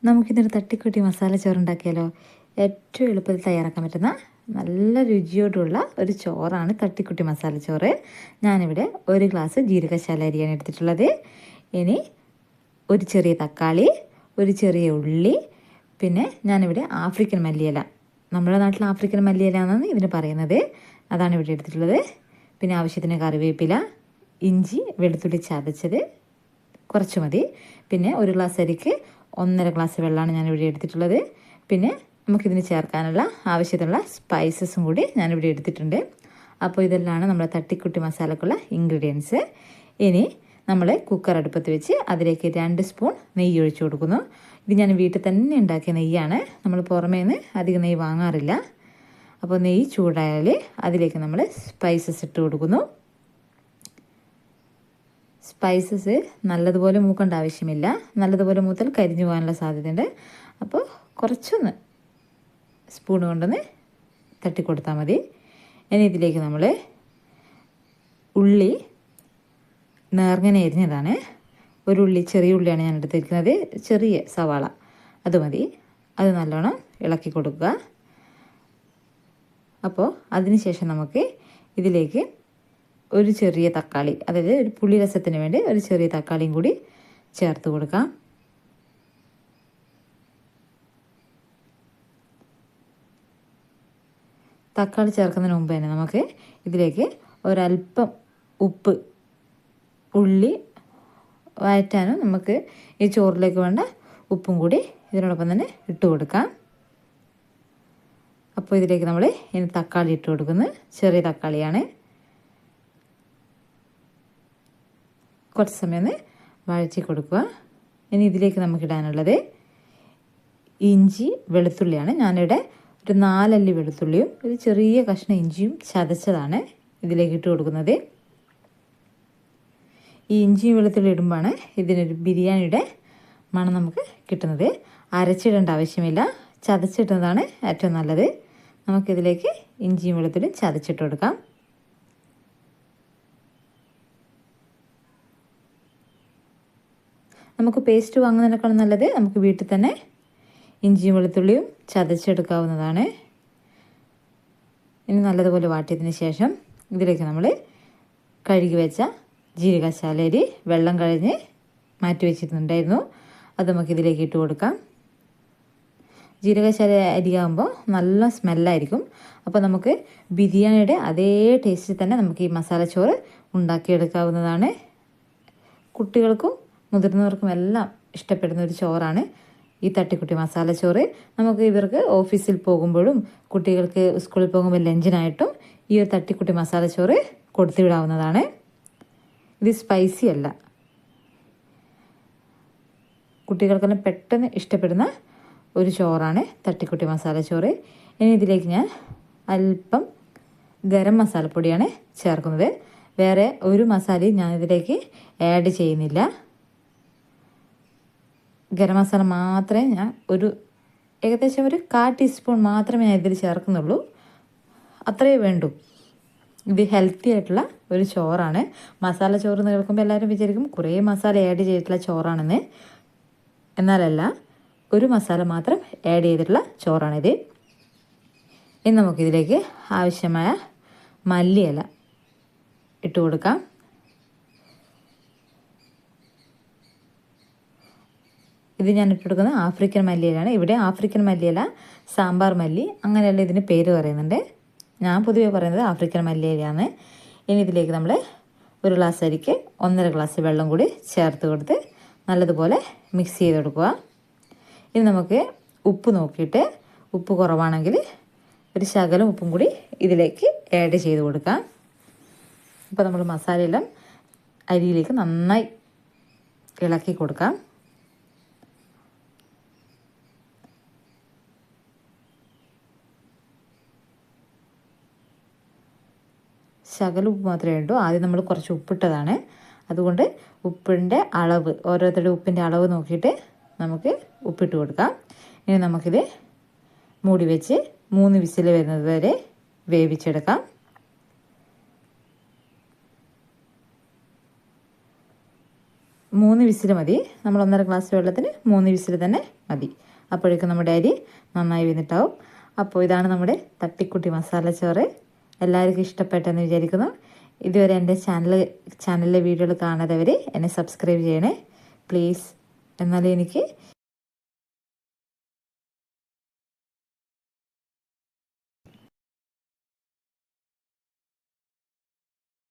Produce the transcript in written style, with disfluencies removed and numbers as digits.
നമുക്കിതൊരു തട്ടിക്കൂട്ടി മസാല ചോറുണ്ടാക്കിയാലോ? ഏറ്റവും എളുപ്പത്തിൽ തയ്യാറാക്കാൻ പറ്റുന്ന നല്ല രുചിയോടുള്ള ഒരു ചോറാണ് തട്ടിക്കുട്ടി മസാല ചോറ്. ഞാനിവിടെ ഒരു ഗ്ലാസ് ജീരകശാല അരിയാണ് എടുത്തിട്ടുള്ളത്. ഇനി ഒരു ചെറിയ തക്കാളി, ഒരു ചെറിയ ഉള്ളി, പിന്നെ ഞാനിവിടെ ആഫ്രിക്കൻ മല്ലിയില, നമ്മുടെ നാട്ടിൽ ആഫ്രിക്കൻ മല്ലിയില എന്നാണ് ഇതിന് പറയുന്നത്, അതാണ് ഇവിടെ എടുത്തിട്ടുള്ളത്. പിന്നെ ആവശ്യത്തിന് കറിവേപ്പില, ഇഞ്ചി വെളുത്തുള്ളി ചതച്ചത് കുറച്ച് മതി. പിന്നെ ഒരു ഗ്ലാസ് അരിക്ക് 1.5 ഗ്ലാസ് വെള്ളമാണ് ഞാനിവിടെ എടുത്തിട്ടുള്ളത്. പിന്നെ നമുക്കിതിന് ചേർക്കാനുള്ള ആവശ്യത്തിനുള്ള സ്പൈസസും കൂടി ഞാനിവിടെ എടുത്തിട്ടുണ്ട്. അപ്പോൾ ഇതെല്ലാമാണ് നമ്മുടെ തട്ടിക്കുട്ടി മസാലക്കുള്ള ഇൻഗ്രീഡിയൻസ്. ഇനി നമ്മൾ കുക്കർ അടുപ്പത്ത് വെച്ച് അതിലേക്ക് 2 സ്പൂൺ നെയ്യ് ഒഴിച്ചു കൊടുക്കുന്നു. ഇത് ഞാൻ വീട്ടിൽ തന്നെ ഉണ്ടാക്കിയ നെയ്യാണ്, നമ്മൾ പുറമേ നിന്ന് അധികം നെയ്യ് വാങ്ങാറില്ല. അപ്പോൾ നെയ്യ് ചൂടായാൽ അതിലേക്ക് നമ്മൾ സ്പൈസസ് ഇട്ട് കൊടുക്കുന്നു. സ്പൈസസ് നല്ലതുപോലെ മൂക്കേണ്ട ആവശ്യമില്ല, നല്ലതുപോലെ മൂത്താൽ കരിഞ്ഞു പോകാനുള്ള സാധ്യതയുണ്ട്. അപ്പോൾ കുറച്ചൊന്ന് സ്പൂൺ കൊണ്ടൊന്ന് തട്ടിക്കൊടുത്താൽ മതി. ഇനി ഇതിലേക്ക് നമ്മൾ ഉള്ളി നേർങ്ങനെ എരിഞ്ഞതാണ്, ഒരു ഉള്ളി, ചെറിയ ഉള്ളിയാണ് ഞാൻ എടുത്തിരിക്കുന്നത്, ചെറിയ സവാള അത് മതി. അത് നല്ലോണം ഇളക്കി കൊടുക്കുക. അപ്പോൾ അതിനുശേഷം നമുക്ക് ഇതിലേക്ക് ഒരു ചെറിയ തക്കാളി, അതായത് ഒരു പുളി രസത്തിന് വേണ്ടി ഒരു ചെറിയ തക്കാളിയും കൂടി ചേർത്ത് കൊടുക്കാം. തക്കാളി ചേർക്കുന്നതിന് മുമ്പ് തന്നെ നമുക്ക് ഇതിലേക്ക് ഒരല്പം ഉപ്പ്, ഉള്ളി വഴറ്റാനും നമുക്ക് ഈ ചോറിലേക്ക് വേണ്ട ഉപ്പും കൂടി ഇതിനോടൊപ്പം തന്നെ ഇട്ട് കൊടുക്കാം. അപ്പോൾ ഇതിലേക്ക് നമ്മൾ ഇനി തക്കാളി ഇട്ട് കൊടുക്കുന്നത്, ചെറിയ തക്കാളിയാണ്. കുറച്ച് സമയം ഒന്ന് വഴറ്റി കൊടുക്കുക. ഇനി ഇതിലേക്ക് നമുക്കിടാനുള്ളത് ഇഞ്ചി വെളുത്തുള്ളിയാണ്. ഞാനിവിടെ ഒരു 4 അല്ലി വെളുത്തുള്ളിയും ഒരു ചെറിയ കഷ്ണം ഇഞ്ചിയും ചതച്ചതാണ് ഇതിലേക്ക് ഇട്ട് കൊടുക്കുന്നത്. ഈ ഇഞ്ചിയും വെളുത്തുള്ളി ഇടുമ്പോഴാണ് ഇതിനൊരു ബിരിയാണിയുടെ മണം നമുക്ക് കിട്ടുന്നത്. അരച്ചിടേണ്ട ആവശ്യമില്ല, ചതച്ചിടുന്നതാണ് ഏറ്റവും നല്ലത്. നമുക്കിതിലേക്ക് ഇഞ്ചിയും വെളുത്തുള്ളിയും ചതച്ചിട്ട് കൊടുക്കാം. നമുക്ക് പേസ്റ്റ് വാങ്ങുന്നതിനേക്കാളും നല്ലത് നമുക്ക് വീട്ടിൽ തന്നെ ഇഞ്ചിയും വെളുത്തുള്ളിയും ചതച്ചെടുക്കാവുന്നതാണ്. ഇനി നല്ലതുപോലെ വാട്ടിയതിന് ശേഷം ഇതിലേക്ക് നമ്മൾ കഴുകി വെച്ച ജീരകശാല അരി വെള്ളം കഴിഞ്ഞ് മാറ്റി വെച്ചിട്ടുണ്ടായിരുന്നു, അത് നമുക്കിതിലേക്ക് ഇട്ട് കൊടുക്കാം. ജീരകശാല അരിയാകുമ്പോൾ നല്ല സ്മെല്ലായിരിക്കും. അപ്പോൾ നമുക്ക് ബിരിയാണിയുടെ അതേ ടേസ്റ്റിൽ തന്നെ നമുക്ക് ഈ മസാല ചോറ് ഉണ്ടാക്കിയെടുക്കാവുന്നതാണ്. കുട്ടികൾക്കും മുതിർന്നവർക്കും എല്ലാം ഇഷ്ടപ്പെടുന്ന ഒരു ചോറാണ് ഈ തട്ടിക്കുട്ടി മസാല ചോറ്. നമുക്ക് ഇവർക്ക് ഓഫീസിൽ പോകുമ്പോഴും കുട്ടികൾക്ക് സ്കൂളിൽ പോകുമ്പോൾ ലഞ്ചിനായിട്ടും ഈ ഒരു തട്ടിക്കുട്ടി മസാല ചോറ് കൊടുത്തുവിടാവുന്നതാണ്. ഇത് സ്പൈസി അല്ല, കുട്ടികൾക്കെല്ലാം പെട്ടെന്ന് ഇഷ്ടപ്പെടുന്ന ഒരു ചോറാണ് തട്ടിക്കുട്ടി മസാല ചോറ്. ഇനി ഇതിലേക്ക് ഞാൻ അല്പം ഗരം മസാലപ്പൊടിയാണ് ചേർക്കുന്നത്. വേറെ ഒരു മസാലയും ഞാനിതിലേക്ക് ആഡ് ചെയ്യുന്നില്ല. ഗരം മസാല മാത്രമേ ഞാൻ ഏകദേശം ഒരു 1/4 ടീസ്പൂൺ മാത്രമേ ഞാൻ ഇതിൽ ചേർക്കുന്നുള്ളൂ, അത്രയേ വേണ്ടൂ. ഇത് ഹെൽത്തി ആയിട്ടുള്ള ഒരു ചോറാണ്. മസാല ചോറ് എന്ന് കേൾക്കുമ്പോൾ എല്ലാവരും വിചാരിക്കും കുറേ മസാല ആഡ് ചെയ്തിട്ടുള്ള ചോറാണെന്ന്. എന്നാലല്ല, ഒരു മസാല മാത്രം ആഡ് ചെയ്തിട്ടുള്ള ചോറാണിത്. ഇനി നമുക്കിതിലേക്ക് ആവശ്യമായ മല്ലിയില ഇട്ട് കൊടുക്കാം. ഇത് ഞാൻ ഇട്ട് കൊടുക്കുന്നത് ആഫ്രിക്കൻ മല്ലിയിലാണ്. ഇവിടെ ആഫ്രിക്കൻ മല്ലിയില, സാമ്പാർ മല്ലി അങ്ങനെയുള്ള ഇതിന് പേര് പറയുന്നുണ്ട്. ഞാൻ പൊതുവെ പറയുന്നത് ആഫ്രിക്കൻ മല്ലിയിലാണ്. ഇനി ഇതിലേക്ക് നമ്മൾ ഒരു ഗ്ലാസ് അരിക്ക് 1.5 ഗ്ലാസ് വെള്ളം കൂടി ചേർത്ത് കൊടുത്ത് നല്ലതുപോലെ മിക്സ് ചെയ്ത് കൊടുക്കുക. ഇനി നമുക്ക് ഉപ്പ് നോക്കിയിട്ട് ഉപ്പ് കുറവാണെങ്കിൽ ഒരു ശകലം ഉപ്പും കൂടി ഇതിലേക്ക് ആഡ് ചെയ്ത് കൊടുക്കാം. അപ്പോൾ നമ്മൾ മസാലയെല്ലാം അരിയിലേക്ക് നന്നായി ഇളക്കി കൊടുക്കാം. ശകലം ഉപ്പ് മാത്രമേ ഉണ്ടൂ, ആദ്യം നമ്മൾ കുറച്ച് ഉപ്പിട്ടതാണ്. അതുകൊണ്ട് ഉപ്പിൻ്റെ അളവ്, ഓരോരുത്തരുടെ ഉപ്പിൻ്റെ അളവ് നോക്കിയിട്ട് നമുക്ക് ഉപ്പിട്ട് കൊടുക്കാം. ഇനി നമുക്കിത് മൂടി വെച്ച് 3 വിസിൽ വരുന്നത് വരെ വേവിച്ചെടുക്കാം. 3 വിസിൽ മതി. നമ്മൾ 1.5 ഗ്ലാസ് വെള്ളത്തിന് 3 വിസിൽ തന്നെ മതി. അപ്പോഴേക്കും നമ്മുടെ അരി നന്നായി വെന്തിട്ടാവും. അപ്പോൾ ഇതാണ് നമ്മുടെ തട്ടിക്കുട്ടി മസാല ചോറ്. എല്ലാവർക്കും ഇഷ്ടപ്പെട്ടെന്ന് വിചാരിക്കുന്നു. ഇതുവരെ എൻ്റെ ചാനലിലെ വീഡിയോകൾ കാണാത്തവർ എന്നെ സബ്സ്ക്രൈബ് ചെയ്യണേ പ്ലീസ്. എന്നാലേ എനിക്ക്